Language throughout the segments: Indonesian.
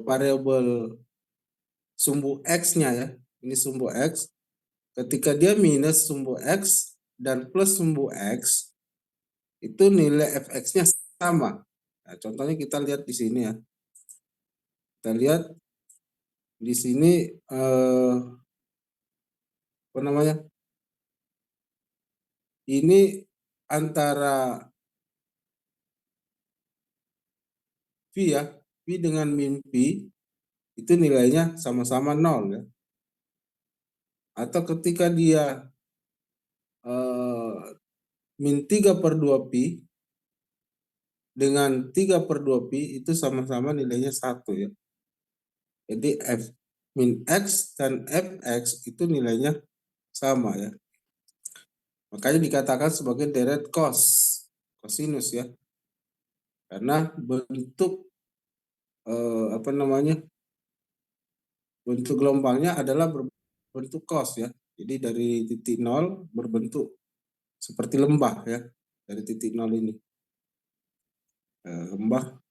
variabel sumbu X-nya ya. Ini sumbu X. Ketika dia minus sumbu X dan plus sumbu X, itu nilai fx-nya sama. Nah, contohnya kita lihat di sini ya. Kita lihat di sini apa namanya? Ini antara V ya, V dengan min P itu nilainya sama-sama 0 ya. Atau ketika dia min 3/2 Pi dengan 3/2 Pi itu sama-sama nilainya 1 ya. Jadi F min X dan Fx itu nilainya sama ya. Makanya dikatakan sebagai deret cosinus ya. Karena bentuk apa namanya? Bentuk gelombangnya adalah berbentuk cos ya. Jadi dari titik 0 berbentuk seperti lembah ya. Dari titik 0 ini. Lembah.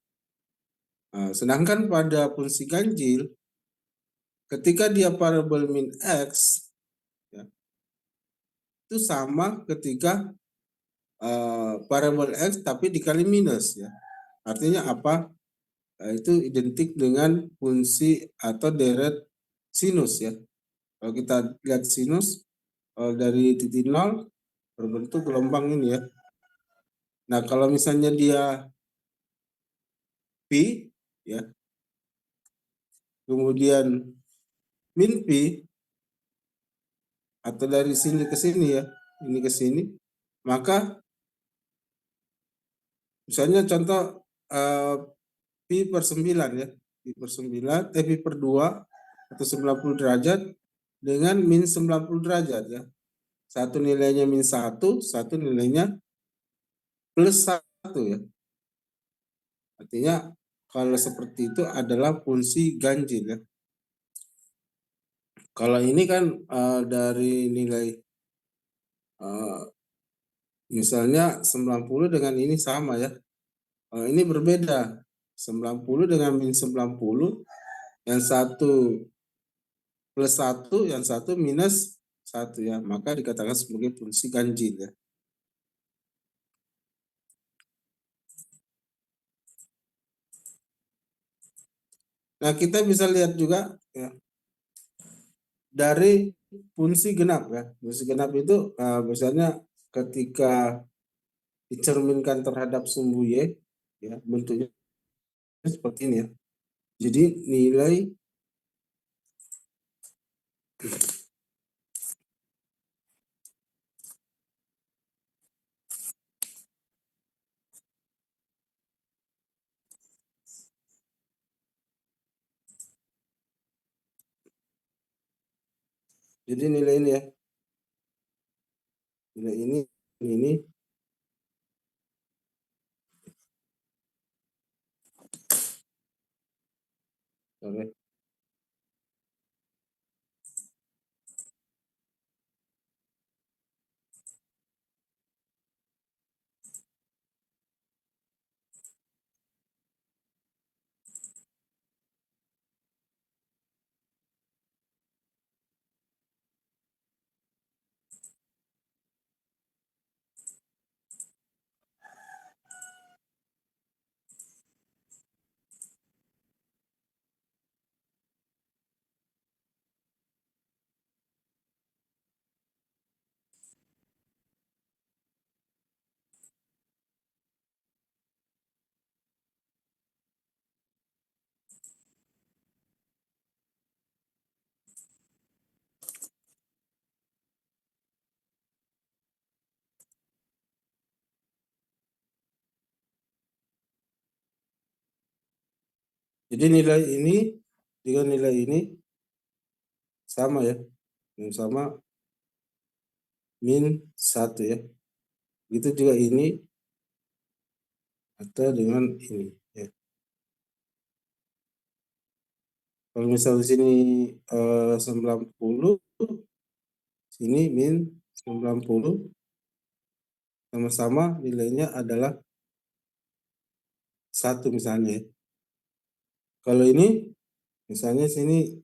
Sedangkan pada fungsi ganjil, ketika dia variabel min X, ya, itu sama ketika variabel X tapi dikali minus ya. Artinya apa? Itu identik dengan fungsi atau deret sinus ya. Kalau kita lihat sinus dari titik 0 berbentuk gelombang ini ya. Nah, kalau misalnya dia Pi ya, kemudian min Pi atau dari sini ke sini ya, ini ke sini, maka misalnya contoh Pi per 9 ya, Pi per 9, Pi per 2 atau 90 derajat dengan min 90 derajat ya. Satu nilainya min 1, satu nilainya plus 1 ya. Artinya kalau seperti itu adalah fungsi ganjil ya. Kalau ini kan dari nilai misalnya 90 dengan ini sama ya. Ini berbeda. 90 dengan min 90, yang satu plus 1, yang satu minus 1 ya. Maka dikatakan sebagai fungsi ganjil ya. Nah, kita bisa lihat juga ya, dari fungsi genap ya. Fungsi genap itu misalnya ketika dicerminkan terhadap sumbu Y ya, bentuknya seperti ini ya. Jadi nilai nilai ini ya. Nilai ini sorry. Jadi nilai ini dengan nilai ini sama ya. Yang sama min 1 ya. Itu juga ini atau dengan ini ya. Kalau misalnya di sini 90, sini min 90, sama-sama nilainya adalah 1 misalnya ya. Kalau ini Misalnya sini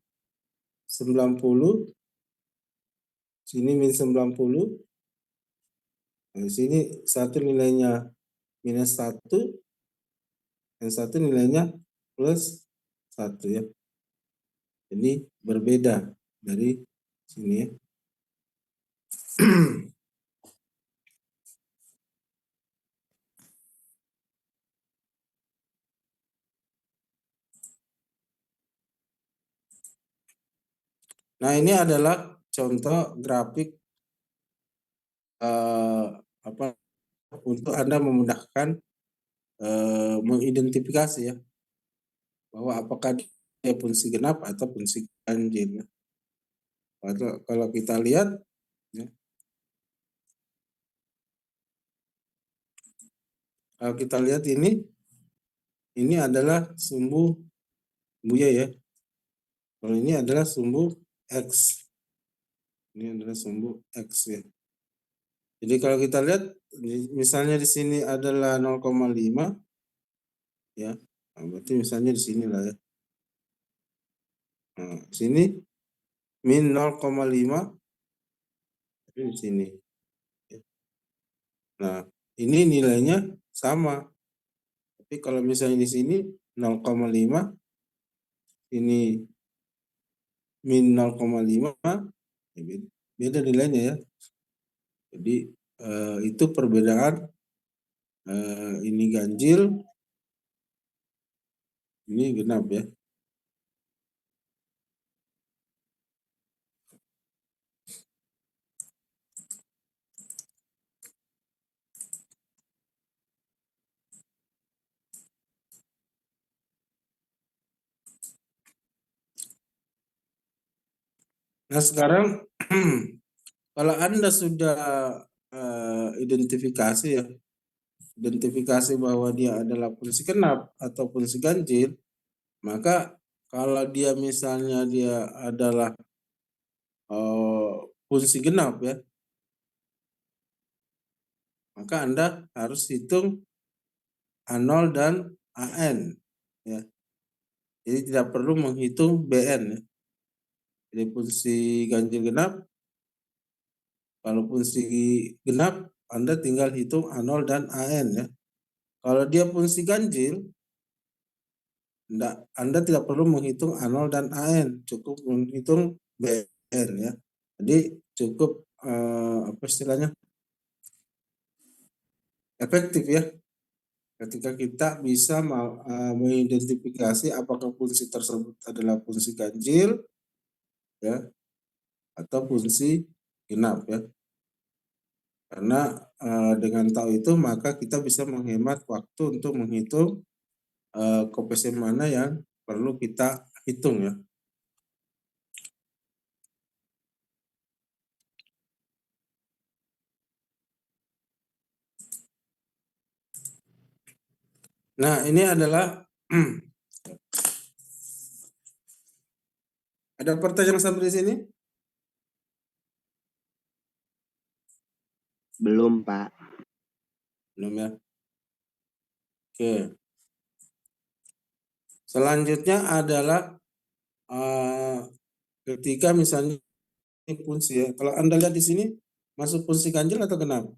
90, sini min 90, nah, sini satu nilainya minus 1, yang satu nilainya plus 1 ya. Jadi berbeda dari sini ya. Nah, ini adalah contoh grafik apa untuk Anda memudahkan mengidentifikasi ya bahwa apakah dia fungsi genap atau fungsi ganjil. Kalau kita lihat ya, kalau kita lihat ini adalah sumbu buaya ya. Kalau ini adalah sumbu X. Ini adalah sumbu X ya. Jadi kalau kita lihat misalnya di sini adalah 0,5 ya. Nah, berarti misalnya di sini lah ya. Nah, di sini min 0,5 di sini. Nah, ini nilainya sama. Tapi kalau misalnya di sini 0,5, ini min 0,5, ya beda nilainya ya. Jadi itu perbedaan ini ganjil, ini genap ya. Nah sekarang kalau Anda sudah identifikasi ya, identifikasi bahwa dia adalah fungsi genap atau fungsi ganjil, maka kalau dia misalnya dia adalah fungsi genap ya, maka Anda harus hitung A0 dan AN ya. Jadi tidak perlu menghitung BN ya. Jadi fungsi ganjil genap, kalau fungsi genap Anda tinggal hitung A0 dan AN ya. Kalau dia fungsi ganjil, Anda tidak perlu menghitung A0 dan AN, cukup menghitung BN ya. Jadi cukup apa istilahnya? Efektif ya. Ketika kita bisa mengidentifikasi apakah fungsi tersebut adalah fungsi ganjil ya atau fungsi genap ya. Karena dengan tahu itu maka kita bisa menghemat waktu untuk menghitung koefisien mana yang perlu kita hitung ya. Nah, ini adalah ada pertanyaan sampai di sini? Belum, Pak. Belum ya. Oke. Selanjutnya adalah ketika misalnya fungsi ya. Kalau Anda lihat di sini masuk fungsi ganjil atau genap?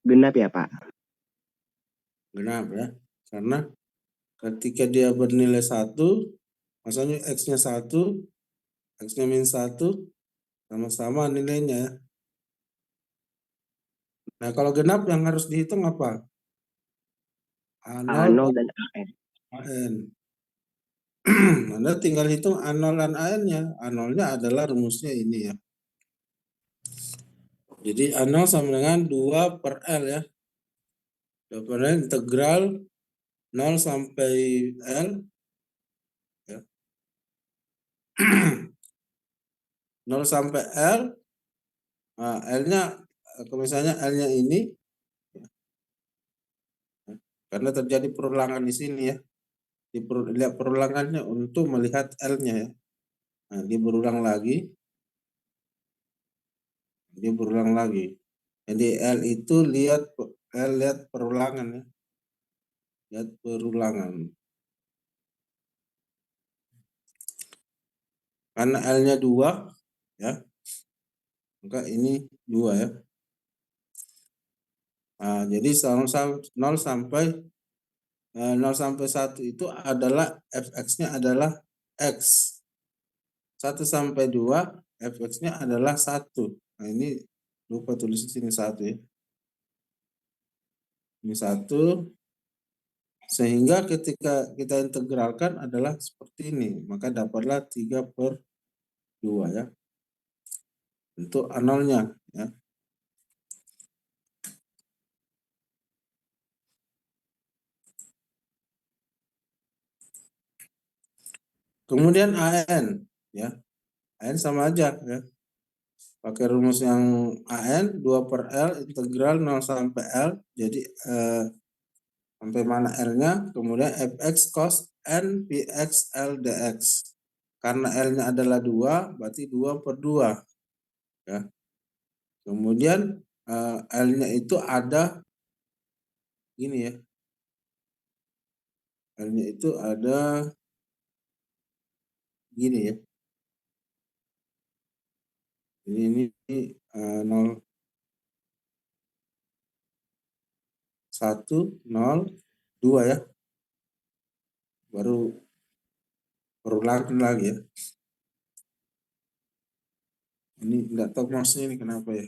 Genap ya, Pak? Genap ya. Karena ketika dia bernilai 1, maksudnya X-nya 1, X-nya min 1, sama-sama nilainya ya. Nah, kalau genap yang harus dihitung apa? A0 A0 dan dan AN. AN. Anda tinggal hitung A0 dan AN-nya. A0-nya adalah rumusnya ini ya. Jadi A0 sama dengan 2 per L ya. 2 per L integral 0 sampai L. Ya. 0 sampai L. Nah, L-nya, misalnya L-nya ini, karena terjadi perulangan di sini ya. Lihat perulangannya untuk melihat L-nya ya. Nah, dia berulang lagi. Dia berulang lagi. Jadi L itu lihat perulangan ya. Lihat perulangan. Karena L-nya 2 ya, maka ini 2 ya. Nah, jadi 0 sampai 1 itu adalah fx-nya adalah x. 1 sampai 2 fx-nya adalah 1. Nah, ini lupa tulis di sini 1 ya. Ini 1. Sehingga ketika kita integralkan adalah seperti ini. Maka dapatlah 3/2 ya. Untuk A0-nya ya. Kemudian AN ya. AN sama aja ya. Pakai rumus yang AN 2/L integral 0 sampai L. Jadi sampai mana L-nya, kemudian fx cos n px L dx. Karena L-nya adalah 2, berarti 2/2 ya. Kemudian L-nya itu ada ini ya. L-nya itu ada gini ya. Ini 0 1 0 2 ya. Baru perulangkan lagi ya. Ini enggak tahu mouse ini kenapa ya.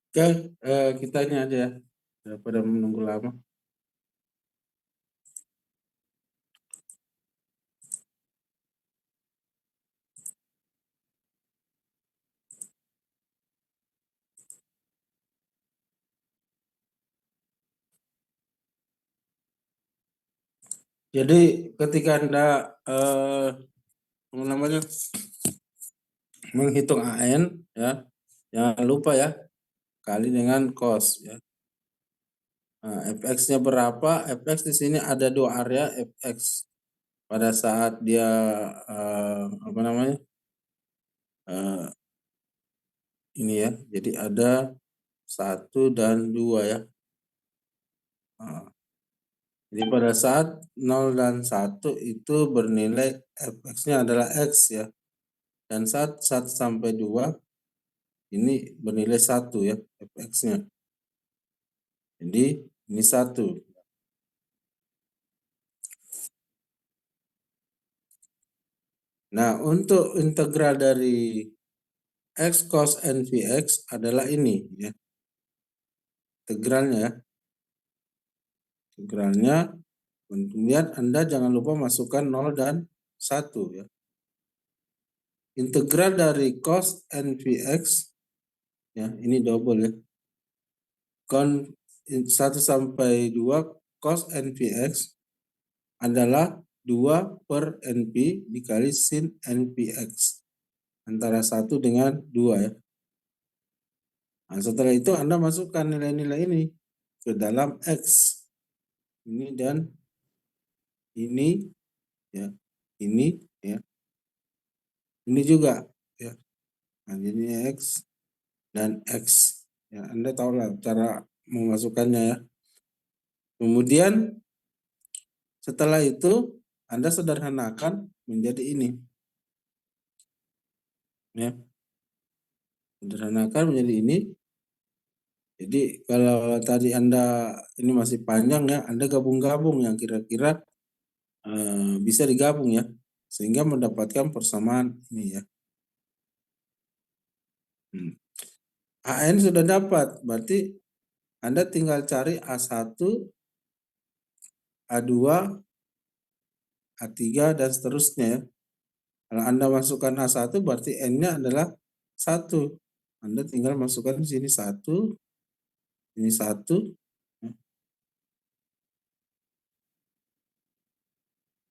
Oke, kita ini aja ya. Daripada menunggu lama. Jadi ketika Anda menghitung AN, ya, jangan lupa ya, kali dengan cos ya. Nah, fx-nya berapa? Fx di sini ada dua area fx pada saat dia ini ya. Jadi ada 1 dan 2 ya. Nah, jadi pada saat 0 dan 1 itu bernilai fx-nya adalah x ya. Dan saat 1 sampai 2 ini bernilai 1 ya fx-nya. Jadi ini 1. Nah, untuk integral dari x cos nvx adalah ini ya. Integralnya ya. Integralnya, kemudian Anda jangan lupa masukkan 0 dan 1 ya. Integral dari cos nvx ya, ini double ya. 1 sampai 2 cos nvx adalah 2 per np dikali sin npx. Antara 1 dengan 2 ya. Nah, setelah itu Anda masukkan nilai-nilai ini ke dalam x. Ini dan ini ya. Ini ya. Ini juga ya. Nah, ini x dan x. Ya, Anda tahulah cara memasukkannya ya. Kemudian setelah itu Anda sederhanakan menjadi ini. Ya. Sederhanakan menjadi ini. Jadi kalau tadi Anda ini masih panjang ya, Anda gabung-gabung yang kira-kira bisa digabung ya. Sehingga mendapatkan persamaan ini ya. AN sudah dapat, berarti Anda tinggal cari A1, A2, A3, dan seterusnya ya. Kalau Anda masukkan A1 berarti N-nya adalah 1. Anda tinggal masukkan di sini 1, ini 1.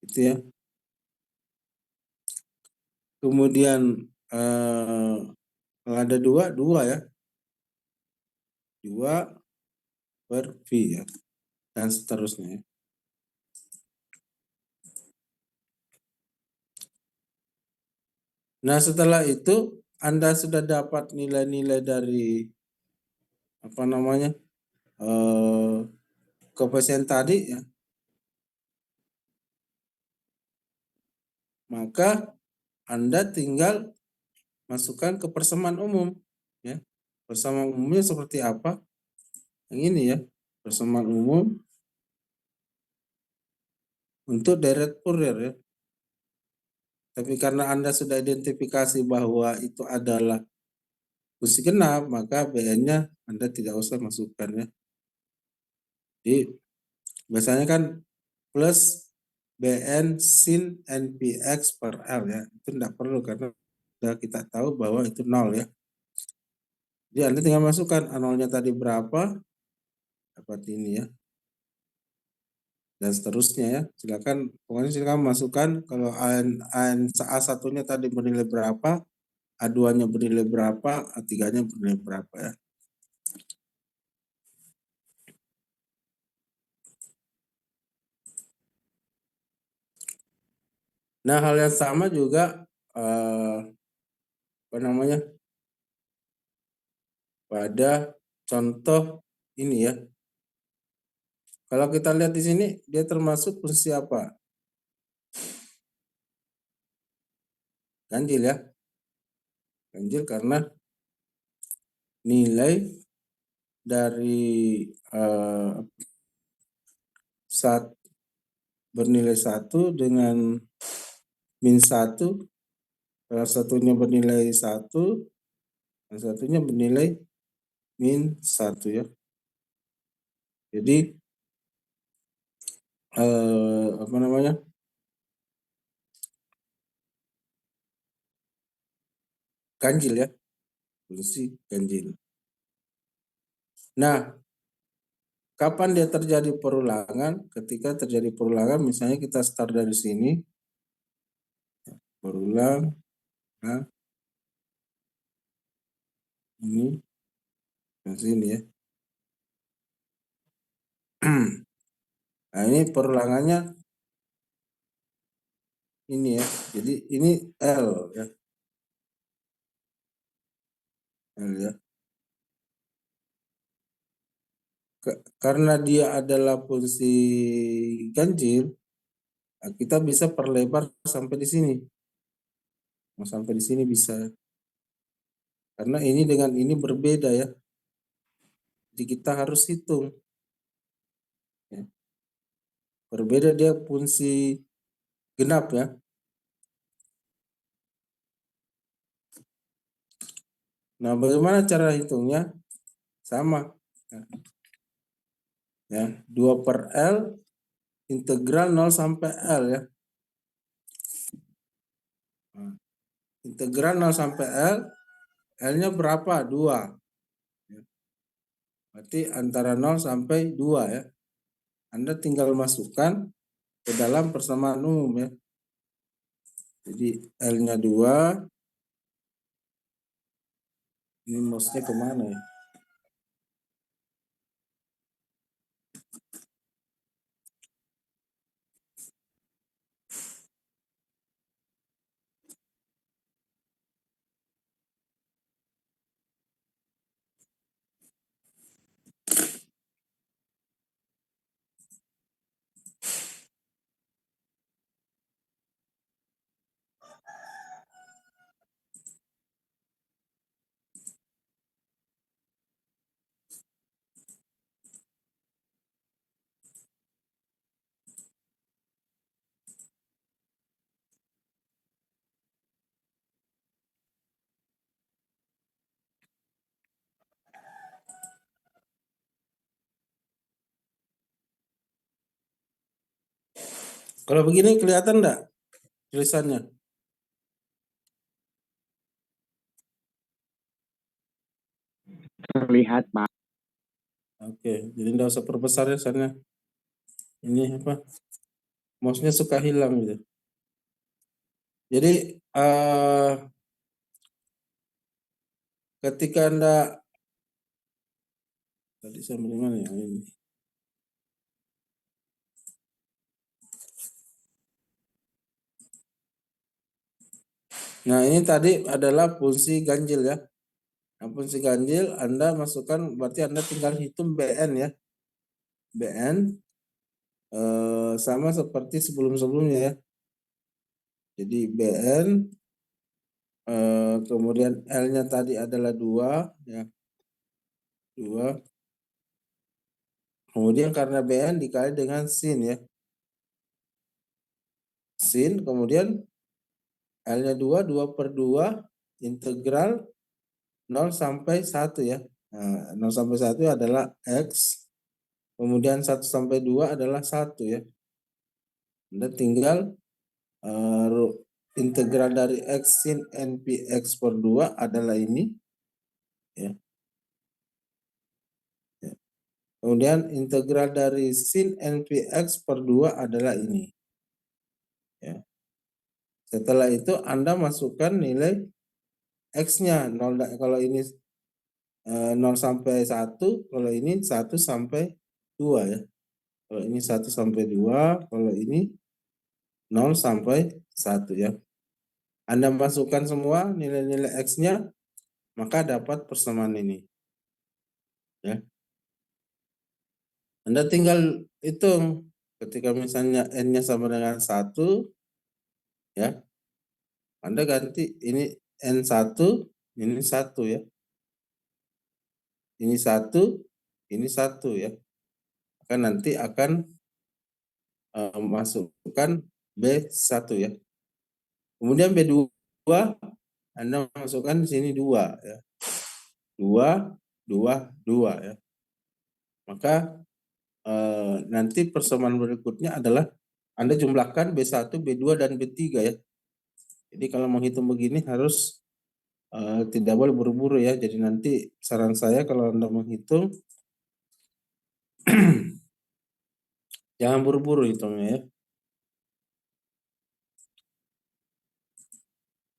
Itu ya. Kemudian kalau ada 2, 2 ya. 2 per V ya. Dan seterusnya ya. Nah, setelah itu Anda sudah dapat nilai-nilai dari koefisien tadi ya. Maka Anda tinggal masukkan ke persamaan umum ya. Persamaan umumnya seperti apa? Yang ini ya, persamaan umum untuk deret Fourier ya. Tapi karena Anda sudah identifikasi bahwa itu adalah fungsi genap, maka Bn-nya Anda tidak usah masukkan ya. Jadi biasanya kan plus Bn sin Npx per L ya. Itu tidak perlu karena sudah kita tahu bahwa itu 0 ya. Jadi Anda tinggal masukkan A0-nya tadi berapa, dapat ini ya. Dan seterusnya ya. Silakan, pokoknya silakan masukkan kalau A1-nya tadi bernilai berapa, A2-nya bernilai berapa, A3-nya bernilai berapa ya. Nah, hal yang sama juga pada contoh ini ya. Kalau kita lihat di sini dia termasuk fungsi apa? Ganjil ya. Ganjil karena nilai dari saat bernilai 1 dengan min 1, salah satunya bernilai 1, salah satunya bernilai min 1 ya. Jadi ganjil ya, fungsi ganjil. Nah, Kapan dia terjadi perulangan? Ketika terjadi perulangan, misalnya kita start dari sini, berulang, nah ini, ke sini ya. Nah ini perulangannya ini ya, jadi ini L ya, L ya. Karena dia adalah fungsi ganjil, nah, kita bisa perlebar sampai di sini. Mau sampai di sini bisa. Karena ini dengan ini berbeda ya. Jadi kita harus hitung. Ya. Berbeda dia fungsi genap ya. Nah, bagaimana cara hitungnya? Sama. Ya, 2 per L integral 0 sampai L ya. Nah, integral 0 sampai L, L-nya berapa? 2. Ya. Berarti antara 0 sampai 2 ya. Anda tinggal masukkan ke dalam persamaan umum ya. Jadi L-nya 2. Ini mouse-nya kemana ya? Kalau begini kelihatan enggak tulisannya? Terlihat, Pak. Oke, jadi enggak usah perbesar ya sana. Ini apa? Mouse-nya suka hilang gitu. Jadi ketika Anda tadi sampai di mana ya ini? Nah, ini tadi adalah fungsi ganjil ya. Nah, fungsi ganjil Anda masukkan berarti Anda tinggal hitung BN ya. BN sama seperti sebelum-sebelumnya ya. Jadi BN kemudian L-nya tadi adalah 2 ya. 2. Kemudian karena BN dikali dengan sin ya. Sin kemudian L-nya 2, 2 per 2 integral 0 sampai 1 ya. Nah, 0 sampai 1 adalah X. Kemudian 1 sampai 2 adalah 1 ya. Anda tinggal integral dari X sin NPX per 2 adalah ini. Ya. Ya. Kemudian integral dari sin NPX per 2 adalah ini. Ya. Setelah itu Anda masukkan nilai X-nya. Kalau ini 0 sampai 1, kalau ini 1 sampai 2 ya. Kalau ini 1 sampai 2, kalau ini 0 sampai 1 ya. Anda masukkan semua nilai-nilai X-nya, maka dapat persamaan ini. Ya. Anda tinggal hitung ketika misalnya N-nya sama dengan 1, ya. Anda ganti ini N1, ini 1 ya. Ini 1, ini 1 ya. Maka nanti akan masukkan B1 ya. Kemudian B2 Anda masukkan di sini 2 ya. 2, 2, 2 ya. Maka nanti persamaan berikutnya adalah Anda jumlahkan B1, B2 dan B3 ya. Jadi kalau menghitung begini harus tidak boleh buru-buru ya. Jadi nanti saran saya kalau Anda menghitung Jangan buru-buru hitungnya ya.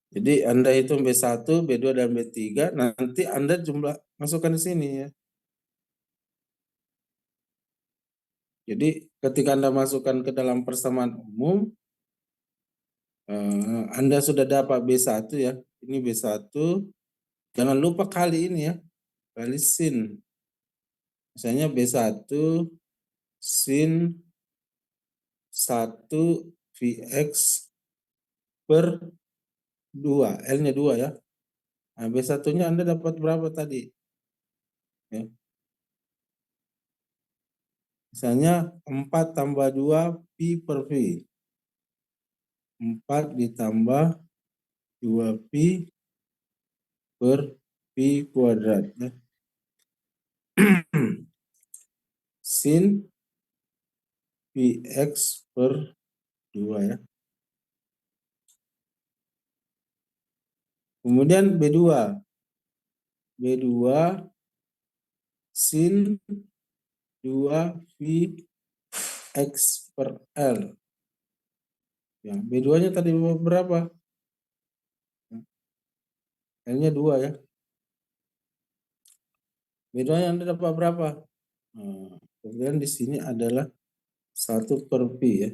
Jadi Anda hitung B1, B2, dan B3, nanti Anda masukkan di sini ya. Jadi ketika Anda masukkan ke dalam persamaan umum, Anda sudah dapat B1 ya. Ini B1, jangan lupa kali ini ya, kali sin. Misalnya B1 sin 1 Vx per 2, L-nya 2 ya. Nah, B1-nya Anda dapat berapa tadi? Ya. Misalnya 4 tambah 2 Pi per V. 4 ditambah 2 Pi per Pi kuadrat. Ya. Sin Px per 2 ya. Kemudian B2. B2 sin 2 Vx per L. Ya, B2-nya tadi berapa? L-nya 2 ya. B2-nya Anda dapat berapa? Nah, kemudian di sini adalah 1 per Pi ya.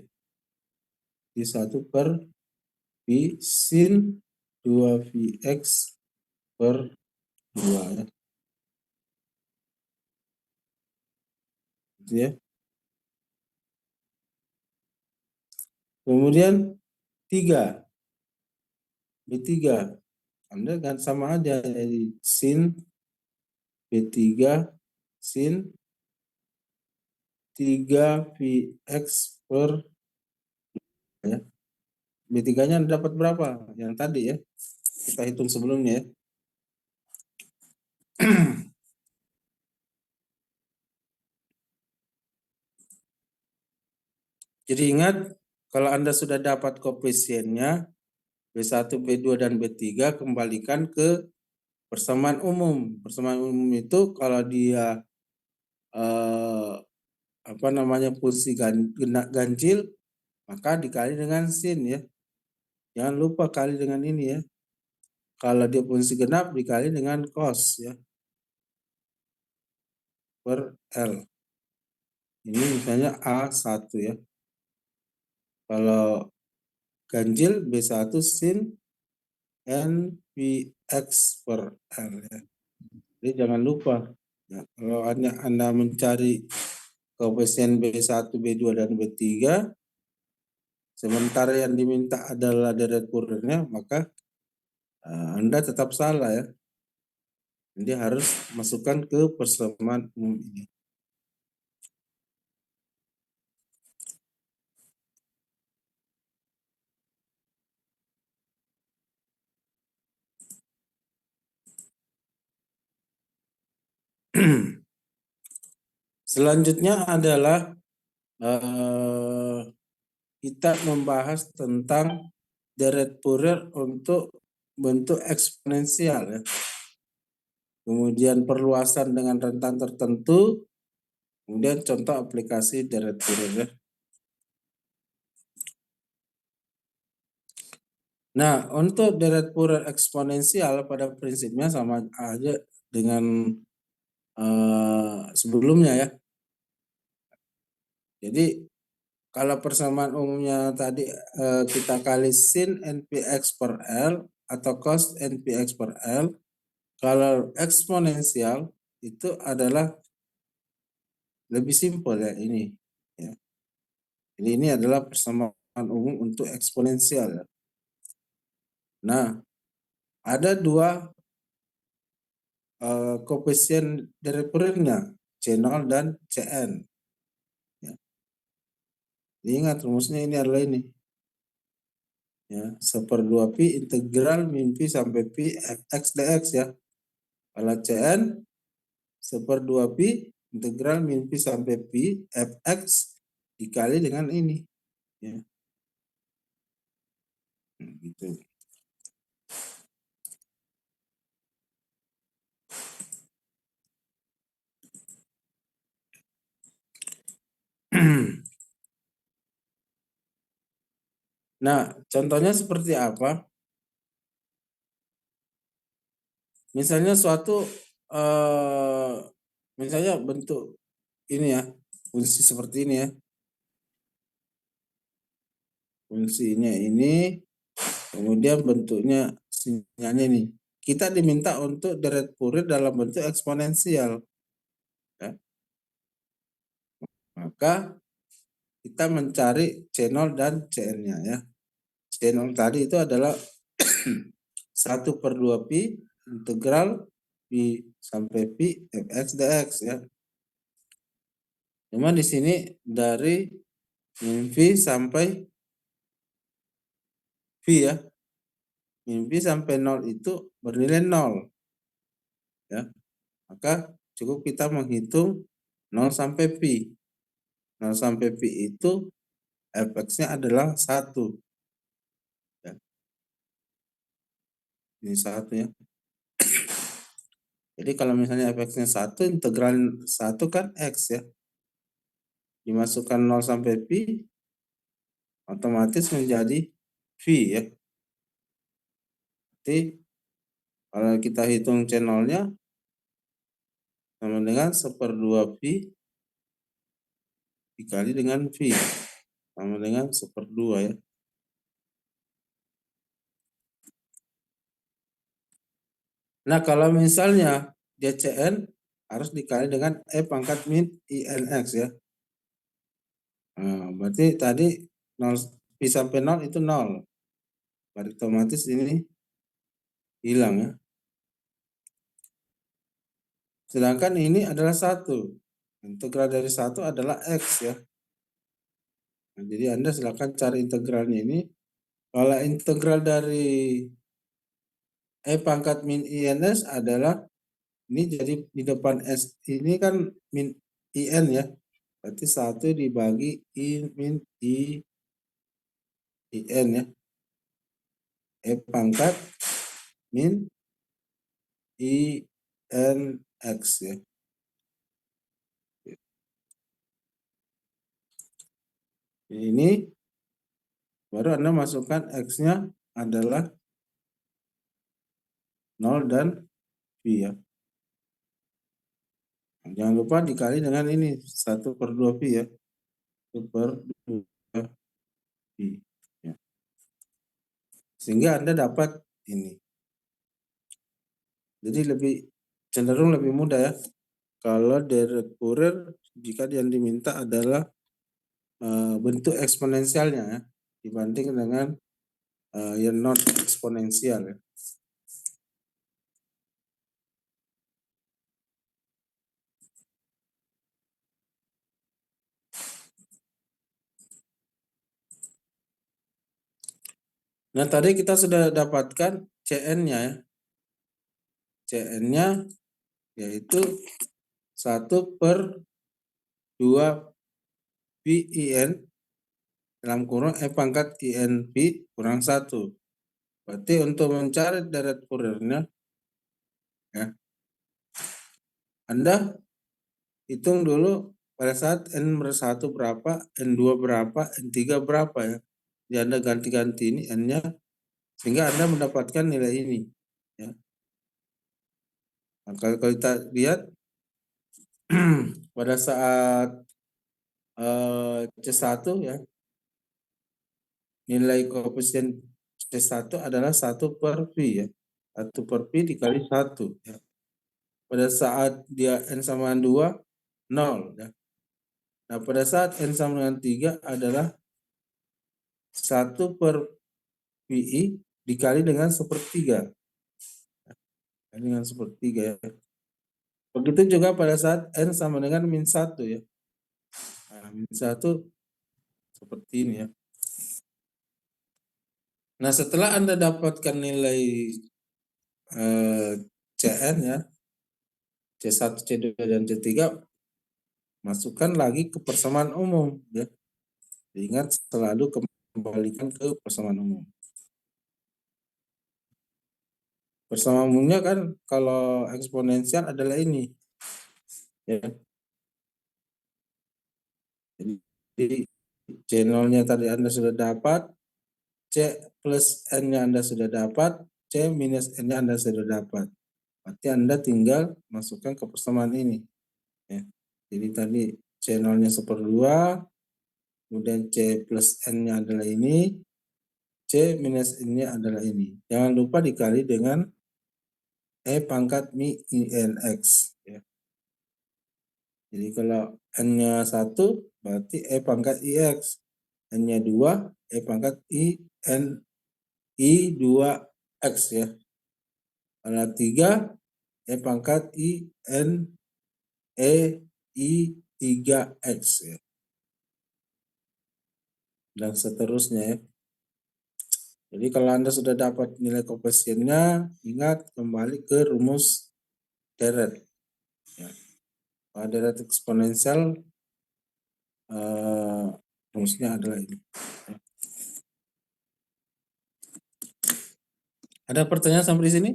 Di 1 per Pi sin 2 Vx per 2 ya. Gitu ya. Kemudian 3. B3. Anda kan sama aja, jadi sin B3 sin 3 Vx per ya. B3-nya dapat berapa? Yang tadi ya. Kita hitung sebelumnya ya. Jadi ingat, kalau Anda sudah dapat koefisiennya B1, B2, dan B3, kembalikan ke persamaan umum. Persamaan umum itu kalau dia fungsi ganjil, maka dikali dengan sin ya. Jangan lupa kali dengan ini ya. Kalau dia fungsi genap dikali dengan cos ya. Per L. Ini misalnya A1 ya. Kalau ganjil B1 sin NPX per L ya. Jadi jangan lupa ya, kalau Anda mencari koefisien B1, B2, dan B3, sementara yang diminta adalah deret Fouriernya, maka Anda tetap salah ya. Jadi harus masukkan ke persamaan umum ini. Selanjutnya adalah kita membahas tentang deret Fourier untuk bentuk eksponensial ya. Kemudian perluasan dengan rentan tertentu, kemudian contoh aplikasi deret Fourier ya. Nah, untuk deret Fourier eksponensial pada prinsipnya sama aja dengan sebelumnya ya. Jadi kalau persamaan umumnya tadi kita kali sin NPX per L atau cos NPX per L, kalau eksponensial itu adalah lebih simpel ya ini. Ya. Jadi ini adalah persamaan umum untuk eksponensial. Ya. Nah, ada dua koefisien deret Fouriernya, C0 dan Cn. Ya. Ingat rumusnya ini adalah ini. Ya, 1/2 pi integral min pi sampai pi fx dx ya. Kalau Cn 1/2 pi integral min pi sampai pi fx dikali dengan ini. Ya. Gitu. Nah, contohnya seperti apa? Misalnya suatu misalnya bentuk ini ya, fungsi seperti ini ya. Fungsinya ini, kemudian bentuknya sinyalnya ini. Kita diminta untuk deret Fourier dalam bentuk eksponensial. Ya. Maka kita mencari C0 dan Cn-nya ya. C0 tadi itu adalah 1/2 pi integral pi sampai pi fx dx ya. Cuma di sini dari min v sampai v ya. Min v sampai 0 itu bernilai 0 ya. Maka cukup kita menghitung 0 sampai pi. 0 sampai pi itu fx-nya adalah 1 ya. Ini 1 ya. Jadi kalau misalnya fx-nya 1, integral 1 kan x ya. Dimasukkan 0 sampai pi, otomatis menjadi v ya. Jadi kalau kita hitung C0-nya sama dengan 1/2 pi dikali dengan v sama dengan 1/2 ya. Nah kalau misalnya DCN harus dikali dengan E pangkat min INX ya. Nah, berarti tadi 0 pi sampai 0 itu 0. Berarti otomatis ini hilang ya. Sedangkan ini adalah 1. Integral dari 1 adalah X ya. Nah, jadi Anda silakan cari integralnya ini. Kalau integral dari E pangkat min INS adalah ini, jadi di depan S ini kan min IN ya. Berarti 1 dibagi I min IN ya. E pangkat min INX ya. Ini baru Anda masukkan X-nya adalah 0 dan V ya. Jangan lupa dikali dengan ini 1/2 pi ya. 1/2 pi ya. Sehingga Anda dapat ini. Jadi cenderung lebih mudah ya. Kalau deret Fourier jika yang diminta adalah bentuk eksponensialnya ya, dibanding dengan yang non eksponensial ya. Nah tadi kita sudah dapatkan Cn-nya ya. Cn-nya yaitu 1/2 pi IN dalam kurung E pangkat IN pi kurang 1. Berarti untuk mencari deret Fourier-nya ya, Anda hitung dulu pada saat N-1 berapa, N2 berapa, N3 berapa ya. Jadi Anda ganti-ganti ini N-nya sehingga Anda mendapatkan nilai ini ya. Nah, kalau kita lihat pada saat C1 ya, nilai koefisien C1 adalah 1/pi ya. 1/pi dikali 1 ya. Pada saat dia N sama dengan 2, 0 ya. Nah pada saat N sama dengan 3 adalah 1/pi dikali dengan 1/3. Dengan 1/3 ya. Begitu juga pada saat N sama dengan min 1 ya. Nah, min 1 seperti ini ya. Nah setelah Anda dapatkan nilai Cn ya, C1, C2, dan C3, masukkan lagi ke persamaan umum ya. Ingat selalu kembalikan ke persamaan umum. Persamaan umumnya kan kalau eksponensial adalah ini ya. Jadi Jadi C0-nya tadi Anda sudah dapat, C plus N-nya Anda sudah dapat, C minus N-nya Anda sudah dapat. Berarti Anda tinggal masukkan ke persamaan ini. Ya. Jadi tadi C0-nya 1/2, kemudian C plus N-nya adalah ini, C minus N-nya adalah ini. Jangan lupa dikali dengan E pangkat mi IN X. Ya. Jadi kalau N-nya 1, berarti E pangkat IX. N-nya 2, E pangkat I2X ya. Kalau 3, E pangkat I3X ya. Dan seterusnya ya. Jadi kalau Anda sudah dapat nilai koefisiennya, ingat kembali ke rumus deret. Ya. Deret eksponensial rumusnya adalah ini. Ada pertanyaan sampai di sini?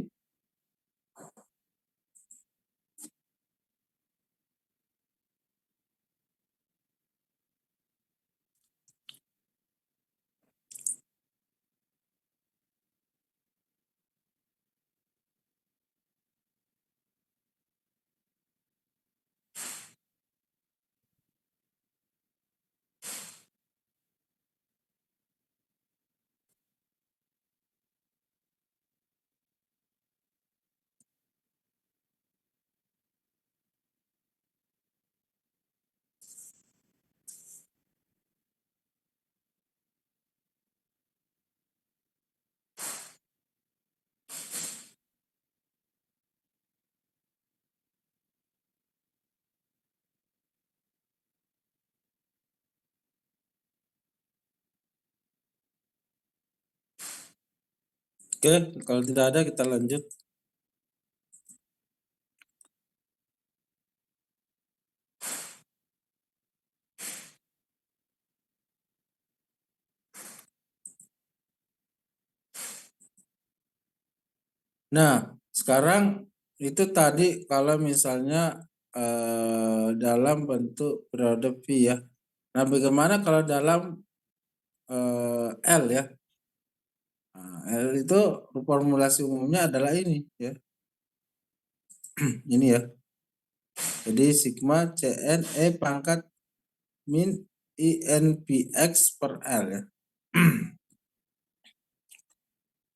Oke, kalau tidak ada kita lanjut. Nah, sekarang itu tadi kalau misalnya dalam bentuk periode V ya. Nah, bagaimana kalau dalam L ya? Nah, L itu formulasi umumnya adalah ini ya. Ini ya. Jadi sigma Cn E pangkat min INPX per L ya.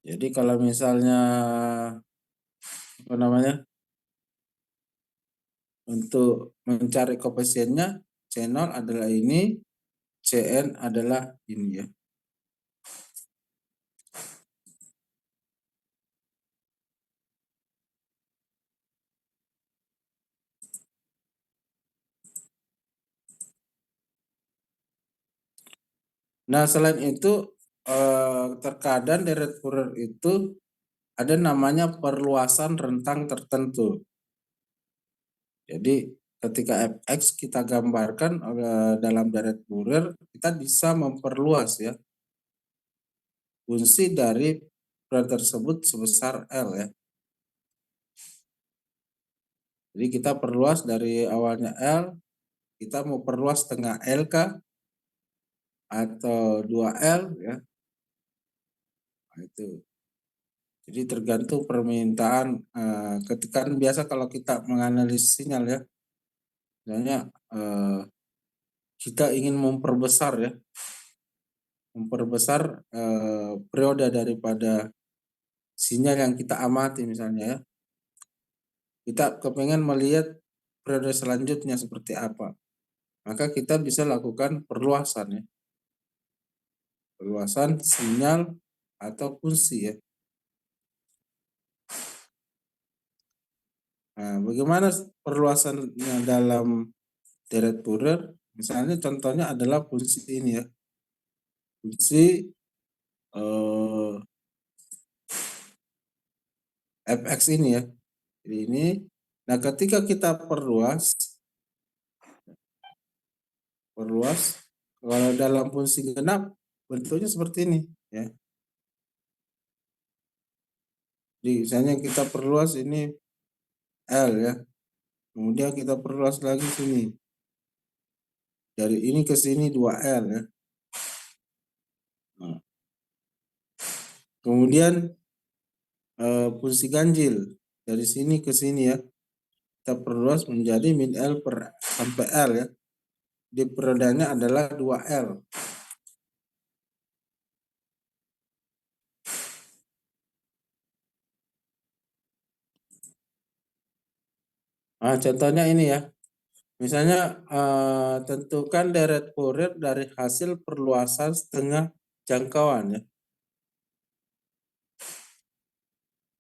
Jadi kalau misalnya apa namanya? Untuk mencari koefisiennya C0 adalah ini, Cn adalah ini ya. Nah, selain itu terkadang deret Fourier itu ada namanya perluasan rentang tertentu. Jadi ketika fx kita gambarkan dalam deret Fourier, kita bisa memperluas ya fungsi dari Fourier tersebut sebesar L ya. Jadi kita perluas dari awalnya L, kita mau perluas setengah L kah atau 2L ya. Nah, itu. Jadi tergantung permintaan ketika biasa kalau kita menganalisis sinyal ya, misalnya kita ingin memperbesar periode daripada sinyal yang kita amati misalnya ya, kita kepengen melihat periode selanjutnya seperti apa, maka kita bisa lakukan perluasan ya, perluasan sinyal atau fungsi ya. Nah, bagaimana perluasannya dalam deret Fourier? Misalnya contohnya adalah fungsi ini ya, fungsi fx ini ya. Jadi ini, nah ketika kita perluas kalau dalam fungsi genap bentuknya seperti ini ya. Jadi misalnya kita perluas ini L ya, kemudian kita perluas lagi sini Dari ini ke sini 2L ya. Nah, kemudian fungsi ganjil dari sini ke sini ya. Kita perluas menjadi min L per sampai L ya. Di periodenya adalah 2L. Nah, contohnya ini ya. Misalnya tentukan deret Fourier dari hasil perluasan setengah jangkauan ya.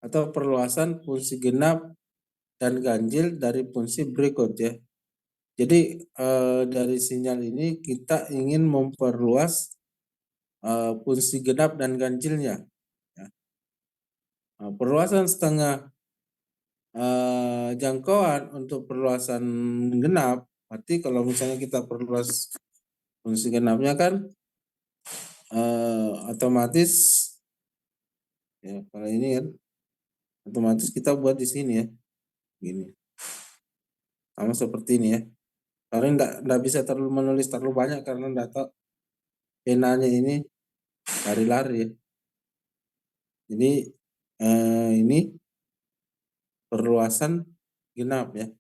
Atau perluasan fungsi genap dan ganjil dari fungsi berikut ya. Jadi dari sinyal ini kita ingin memperluas fungsi genap dan ganjilnya. Ya. Nah, perluasan setengah jangkauan untuk perluasan genap, berarti kalau misalnya kita perluas fungsi genapnya kan otomatis ya kalau ini kan otomatis kita buat di sini ya, gini, sama seperti ini ya. Karena enggak bisa terlalu menulis terlalu banyak karena enggak tahu penanya ini lari-lari ya. Jadi ini perluasan genap ya.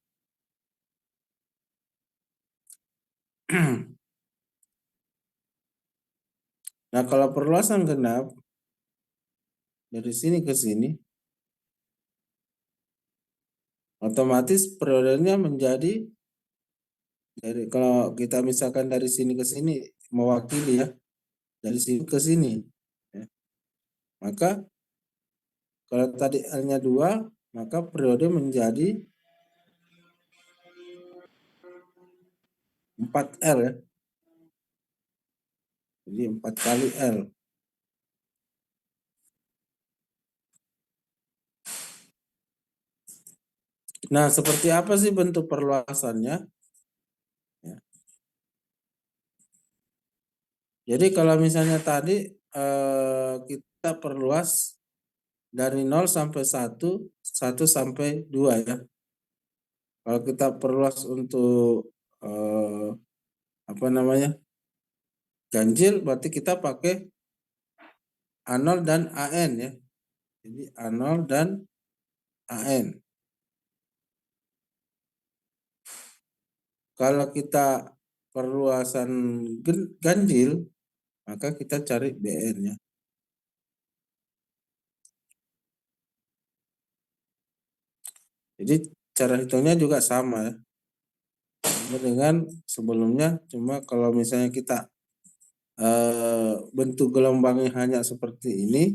Nah kalau perluasan genap dari sini ke sini, otomatis periodenya menjadi dari kalau kita misalkan dari sini ke sini mewakili ya dari sini ke sini, ya. Maka kalau tadi L-nya 2, maka periode menjadi 4L ya. Jadi 4 kali L. Nah, seperti apa sih bentuk perluasannya? Ya. Jadi kalau misalnya tadi kita perluas dari 0 sampai 1, 1 sampai 2 ya. Kalau kita perluas untuk apa namanya? Ganjil berarti kita pakai A0 dan AN ya. Jadi A0 dan AN. Kalau kita perluasan ganjil, maka kita cari BN-nya. Jadi cara hitungnya juga sama ya. Sama dengan sebelumnya, cuma kalau misalnya kita bentuk gelombangnya hanya seperti ini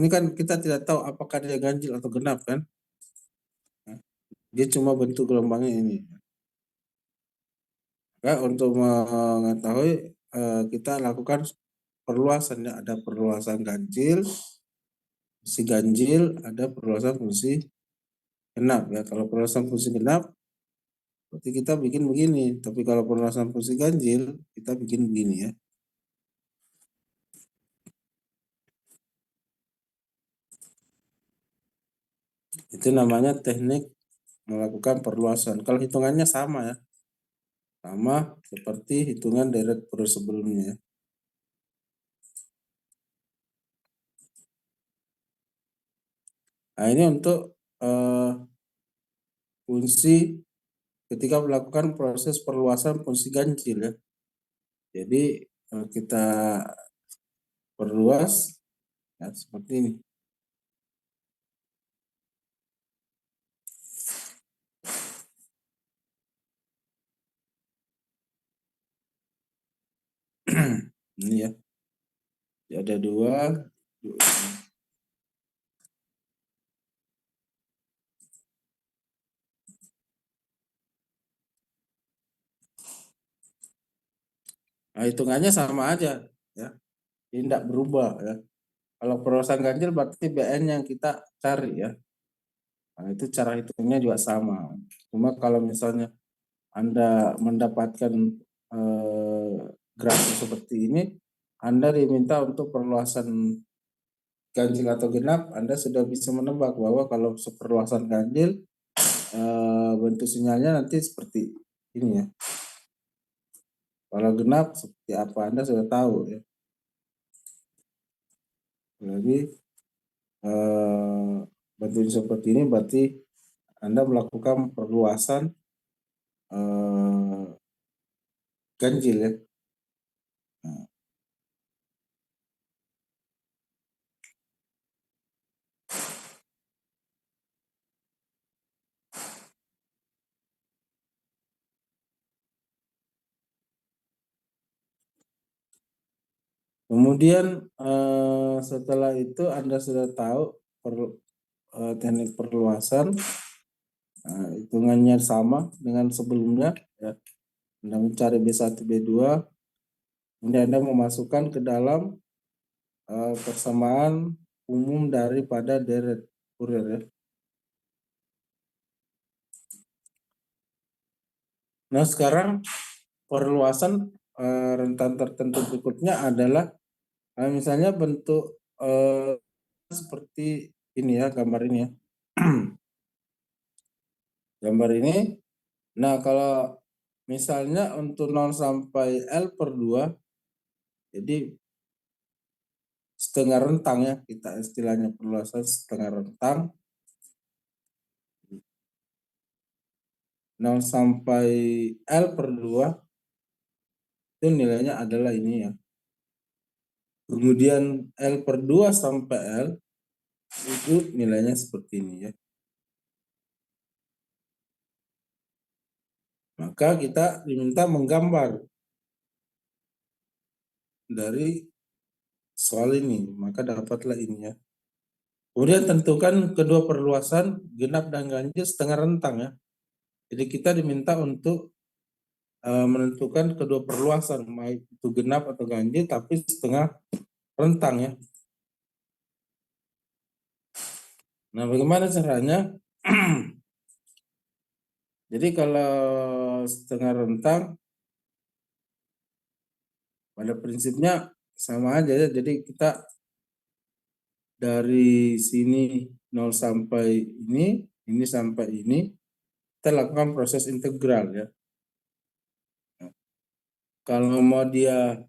kan kita tidak tahu apakah dia ganjil atau genap kan. Dia cuma bentuk gelombangnya ini. Ya, untuk mengetahui kita lakukan perluasannya, ada perluasan ganjil, fungsi ganjil, ada perluasan fungsi genap ya. Kalau perluasan fungsi genap berarti kita bikin begini, tapi kalau perluasan fungsi ganjil kita bikin begini ya. Itu namanya teknik melakukan perluasan. Kalau hitungannya sama ya. Sama seperti hitungan deret Fourier sebelumnya. Nah, ini untuk fungsi ketika melakukan proses perluasan fungsi ganjil ya. Jadi kita perluas ya, seperti ini. Ini ya. Jadi ada dua. Nah, hitungannya sama aja ya. Ini tidak berubah ya. Kalau perluasan ganjil berarti BN yang kita cari ya. Nah, itu cara hitungnya juga sama. Cuma kalau misalnya Anda mendapatkan grafik seperti ini, Anda diminta untuk perluasan ganjil atau genap, Anda sudah bisa menebak bahwa kalau perluasan ganjil bentuk sinyalnya nanti seperti ini ya. Kalau genap seperti apa Anda sudah tahu ya. Jadi bentuk seperti ini berarti Anda melakukan perluasan ganjil ya. Nah, kemudian setelah itu Anda sudah tahu teknik perluasan, hitungannya sama dengan sebelumnya ya. Anda mencari B1, B2, kemudian Anda memasukkan ke dalam persamaan umum daripada deret Fourier ya. Nah sekarang perluasan rentan tertentu berikutnya adalah misalnya bentuk seperti ini ya, gambar ini ya. Gambar ini. Nah kalau misalnya untuk 0 sampai L/2, jadi setengah rentang ya, kita istilahnya perluasan setengah rentang. 0 sampai L/2 itu nilainya adalah ini ya. Kemudian L/2 sampai L itu nilainya seperti ini ya. Maka kita diminta menggambar dari soal ini, maka dapatlah ini ya. Kemudian tentukan kedua perluasan genap dan ganjil setengah rentang ya. Jadi kita diminta untuk menentukan kedua perluasan, baik itu genap atau ganjil, tapi setengah rentang ya. Nah, bagaimana caranya? Jadi kalau setengah rentang, pada prinsipnya sama aja ya. Jadi kita dari sini 0 sampai ini sampai ini, kita lakukan proses integral ya. Kalau mau dia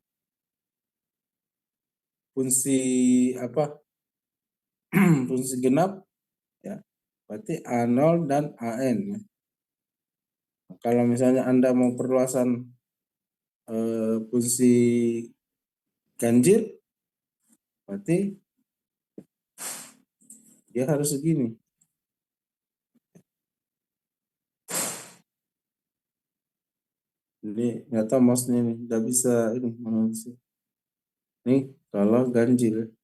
fungsi apa? Fungsi genap ya, berarti A0 dan AN ya. Kalau misalnya Anda mau perluasan fungsi ganjil, berarti dia harus segini. Jadi nggak tahu mouse-nya ini, nggak bisa ini menulis. Ini kalau ganjil.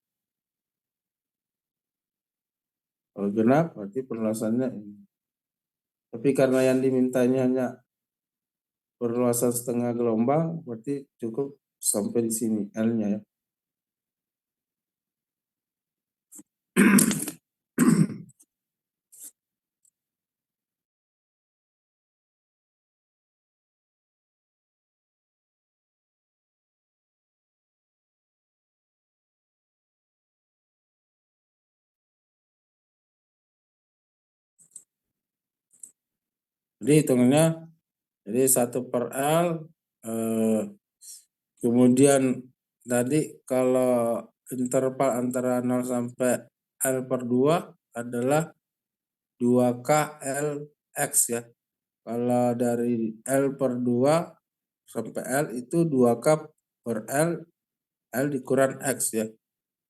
Kalau genap berarti perluasannya ini. Tapi karena yang dimintanya hanya perluasan setengah gelombang, berarti cukup sampai di sini L-nya ya. Jadi hitungannya, jadi 1/L, kemudian tadi kalau interval antara 0 sampai L/2 adalah 2K LX ya. Kalau dari L/2 sampai L itu 2K per L dikurang X ya.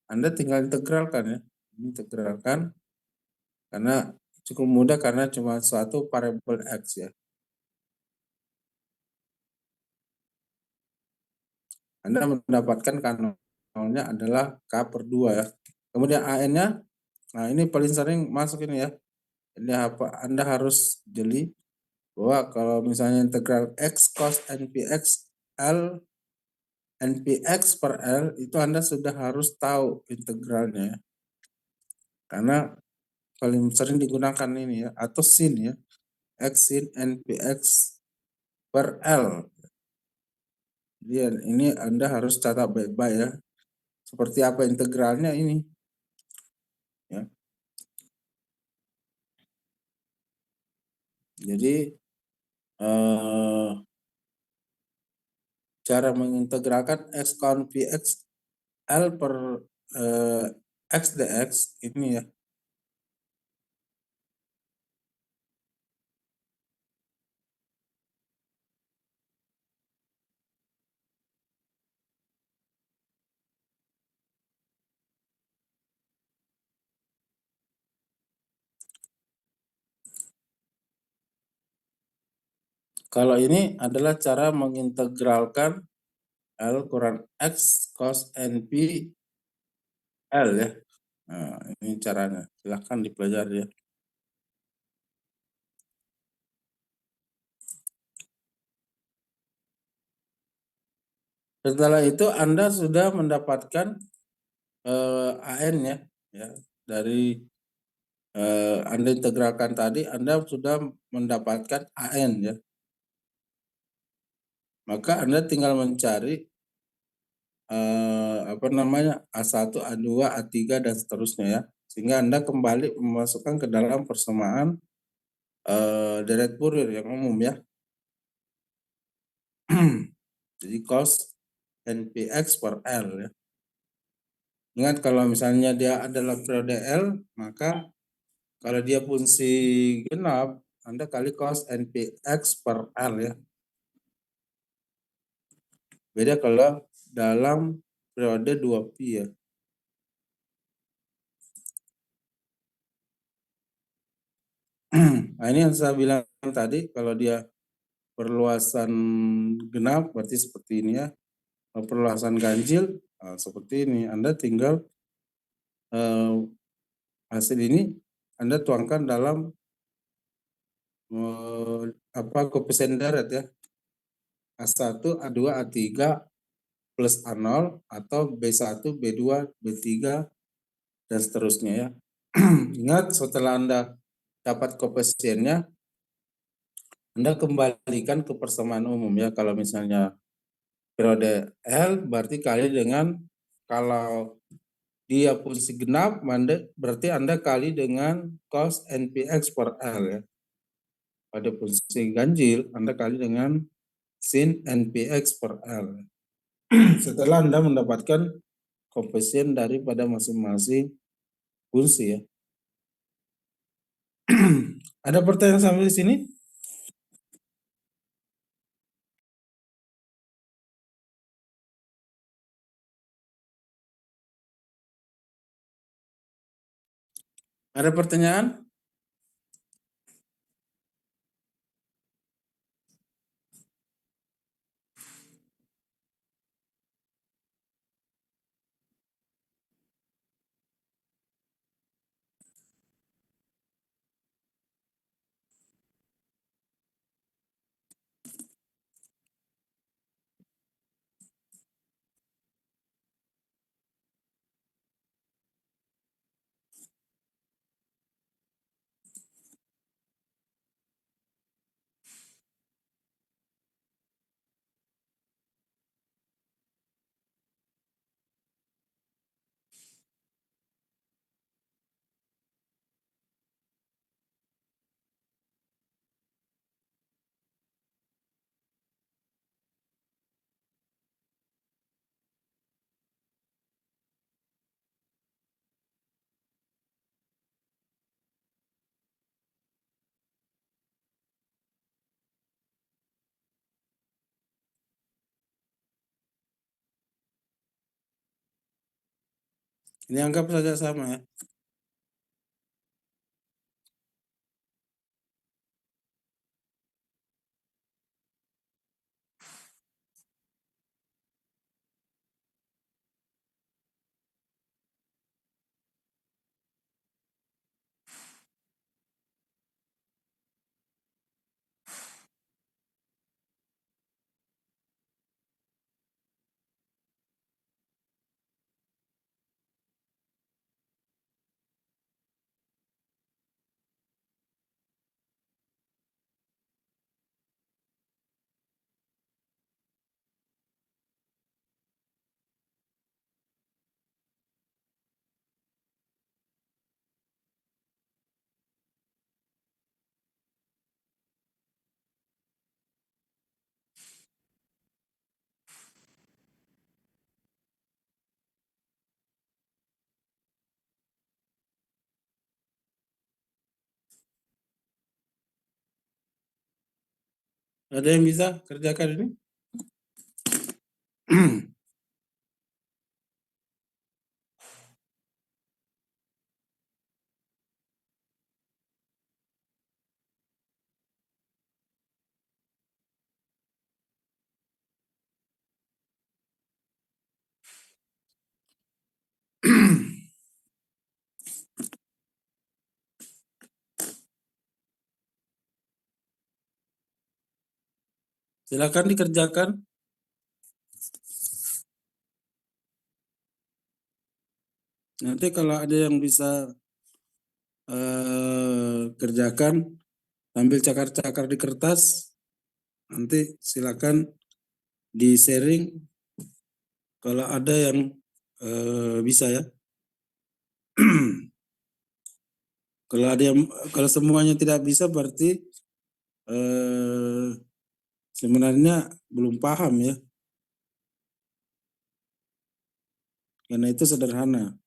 Anda tinggal integralkan ya. Integralkan karena cukup mudah karena cuma suatu variabel X ya. Anda mendapatkan kanalnya adalah K/2 ya. Kemudian AN-nya, nah ini paling sering masuk ini ya. Ini apa? Anda harus jeli bahwa kalau misalnya integral X cos NPX L NPX per L itu Anda sudah harus tahu integralnya ya. Karena paling sering digunakan ini ya, atau sin ya. X sin NPX per L. Jadi ini Anda harus catat baik-baik ya. Seperti apa integralnya ini. Ya. Jadi cara mengintegralkan x count Vx L per x dx ini ya. Kalau ini adalah cara mengintegralkan L kurang X cos NP L ya. Nah, ini caranya. Silahkan dipelajari ya. Setelah itu Anda sudah mendapatkan AN ya dari Anda integralkan tadi, Anda sudah mendapatkan AN ya. Maka Anda tinggal mencari A1, A2, A3 dan seterusnya ya. Sehingga Anda kembali memasukkan ke dalam persamaan deret Fourier yang umum ya. Jadi cos NPX per L ya. Ingat kalau misalnya dia adalah periode L, maka kalau dia fungsi genap, Anda kali cos NPX per L ya. Beda kalau dalam periode 2pi ya. Nah ini yang saya bilang tadi, kalau dia perluasan genap berarti seperti ini ya. Kalau perluasan ganjil seperti ini. Anda tinggal hasil ini Anda tuangkan dalam koefisien deret ya. A1, A2, A3 plus A0 atau B1, B2, B3 dan seterusnya ya. Ingat setelah Anda dapat koefisiennya, Anda kembalikan ke persamaan umum ya. Kalau misalnya periode L berarti kali dengan, kalau dia fungsi genap berarti Anda kali dengan cos NPX per L ya. Pada fungsi ganjil Anda kali dengan sin NPX per L. Setelah Anda mendapatkan koefisien daripada masing-masing fungsi ya. Ada pertanyaan sampai di sini? Ada pertanyaan? Ini anggap saja sama ya. Ada yang bisa kerjakan ini? Silakan dikerjakan. Nanti kalau ada yang bisa kerjakan, ambil cakar-cakar di kertas, nanti silakan di-sharing kalau ada yang bisa ya. Kalau semuanya tidak bisa berarti sebenarnya belum paham ya. Karena itu sederhana.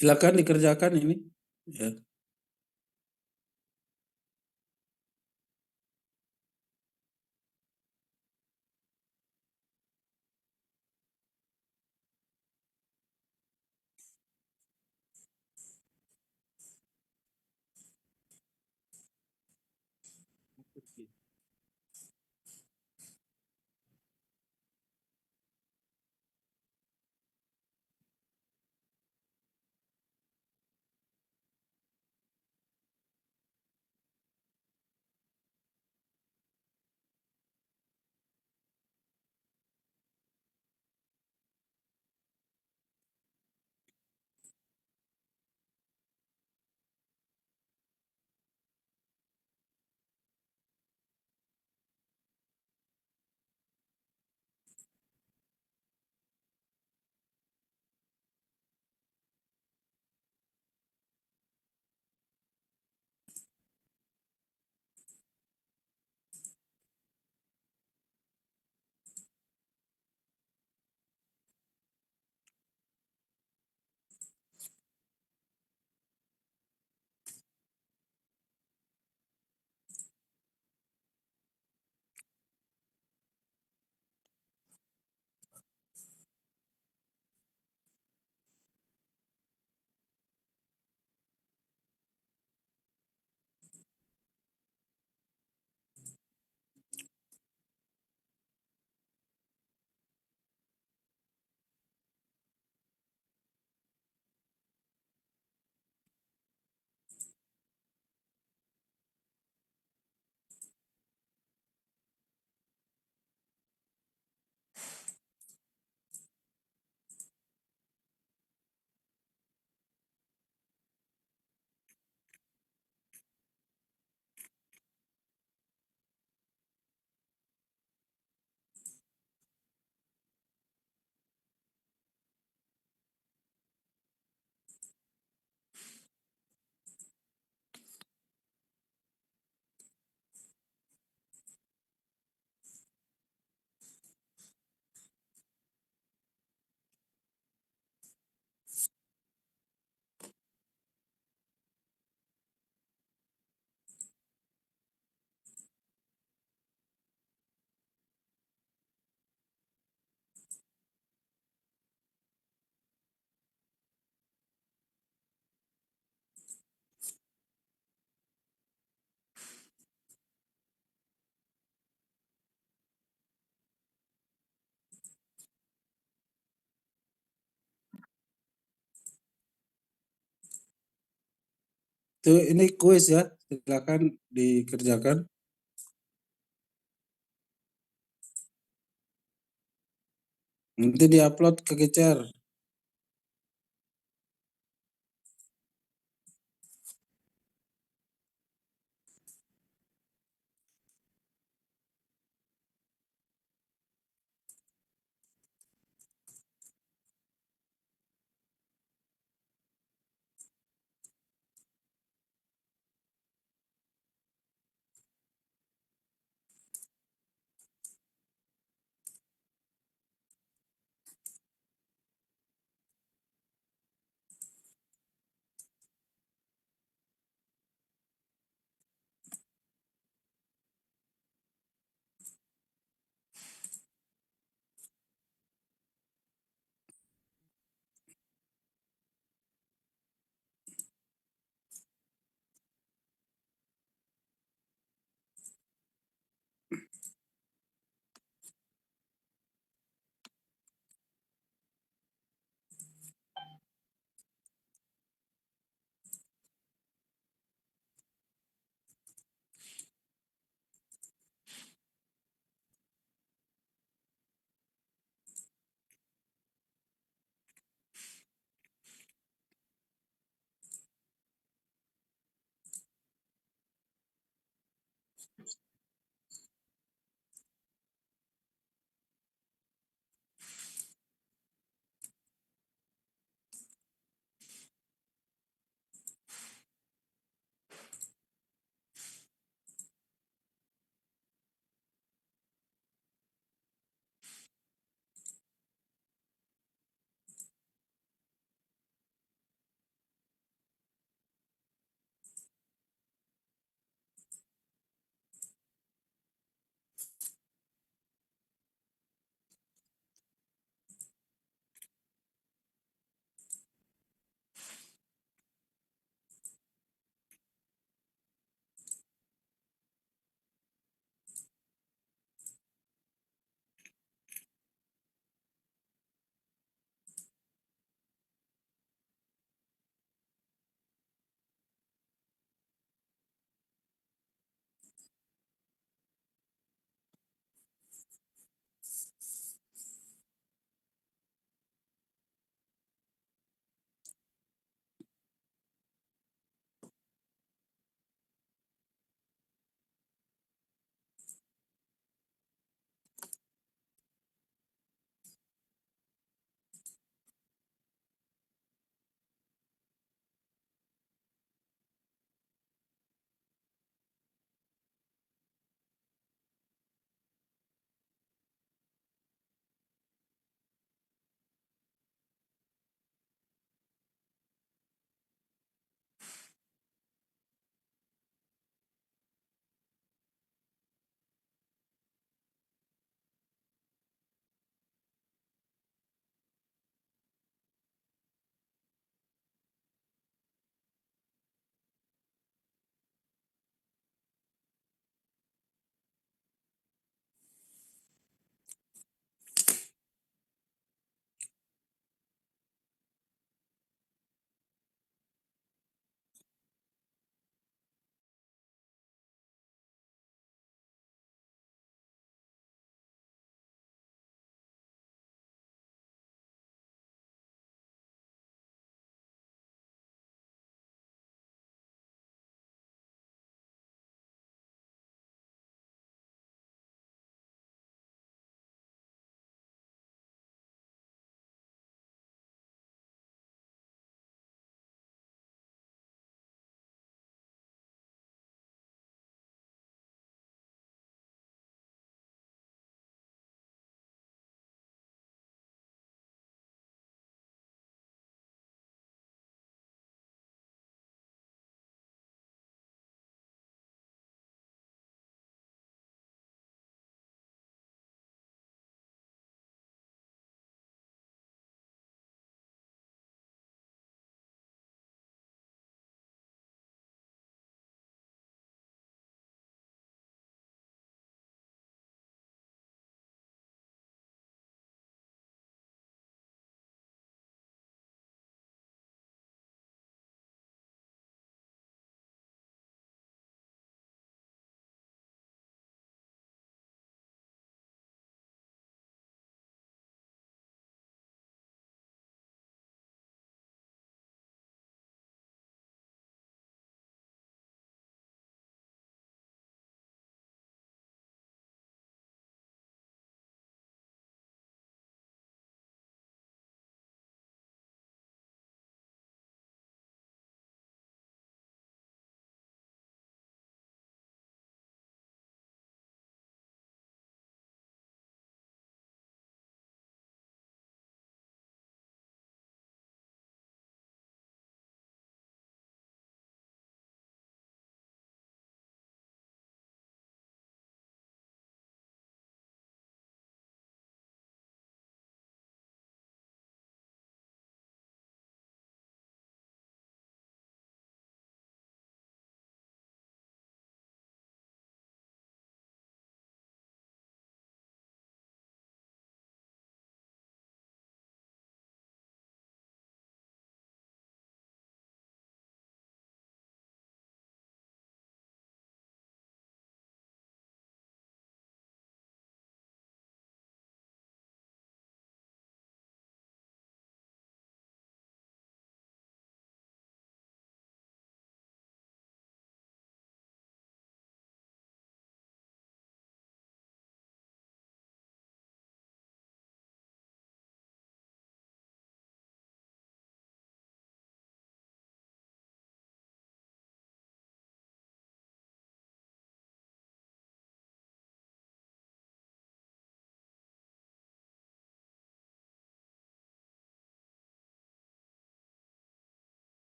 Silakan dikerjakan ini. Ya. Itu ini kuis ya, silakan dikerjakan. Nanti diupload ke Gecer.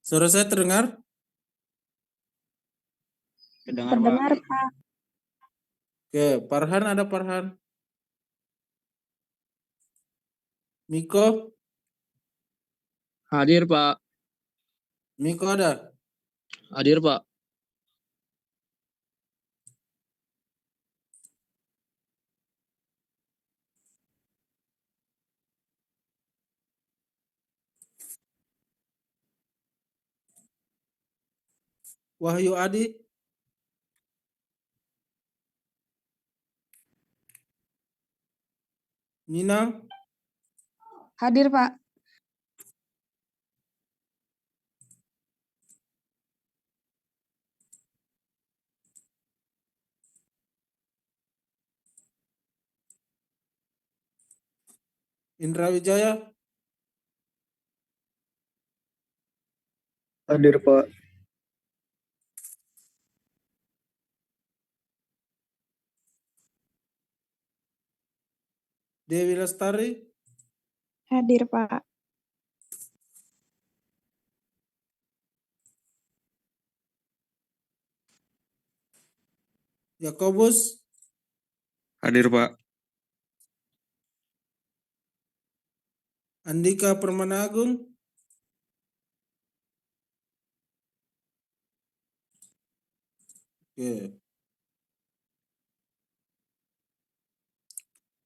Suara saya terdengar? Terdengar, Pak. Oke, Farhan ada Farhan. Miko, Hadir, Pak. Miko ada. Hadir, Pak. Wahyu Adi. Nina, Hadir, Pak. Indra Wijaya, Hadir, Pak. Dewi Lestari, Hadir, Pak. Yakobus, Hadir, Pak. Andika Permana Agung, oke.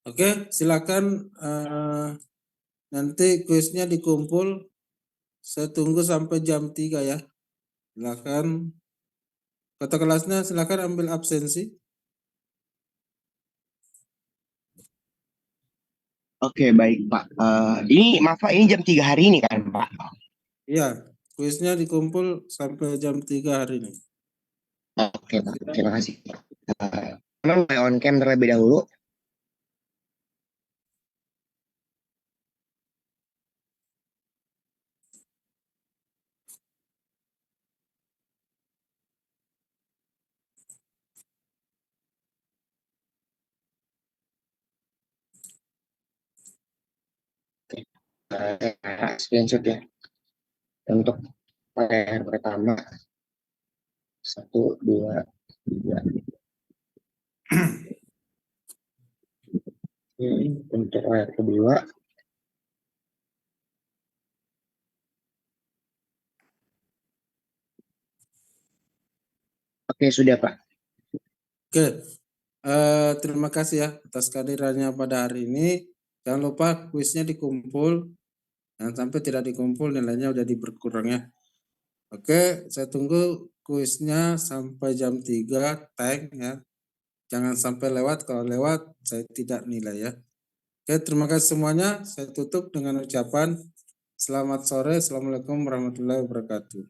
Oke, silakan nanti kuisnya dikumpul. Saya tunggu sampai jam 3 ya. Silakan. Kata kelasnya silakan ambil absensi. Oke, baik, Pak. Ini maaf, Pak, ini jam 3 hari ini kan, Pak? Iya, kuisnya dikumpul sampai jam 3 hari ini. Oke, Pak. Terima kasih. Memang mulai on cam terlebih dahulu. Screenshot ya. Untuk layar pertama. 1, 2, 3. Untuk layar kedua. Oke, sudah, Pak. Oke, terima kasih ya atas kehadirannya pada hari ini. Jangan lupa kuisnya dikumpul. Jangan sampai tidak dikumpul, nilainya udah berkurang ya. Oke, saya tunggu kuisnya sampai jam 3 tag ya. Jangan sampai lewat, kalau lewat saya tidak nilai ya. Oke, terima kasih semuanya. Saya tutup dengan ucapan selamat sore. Assalamualaikum warahmatullahi wabarakatuh.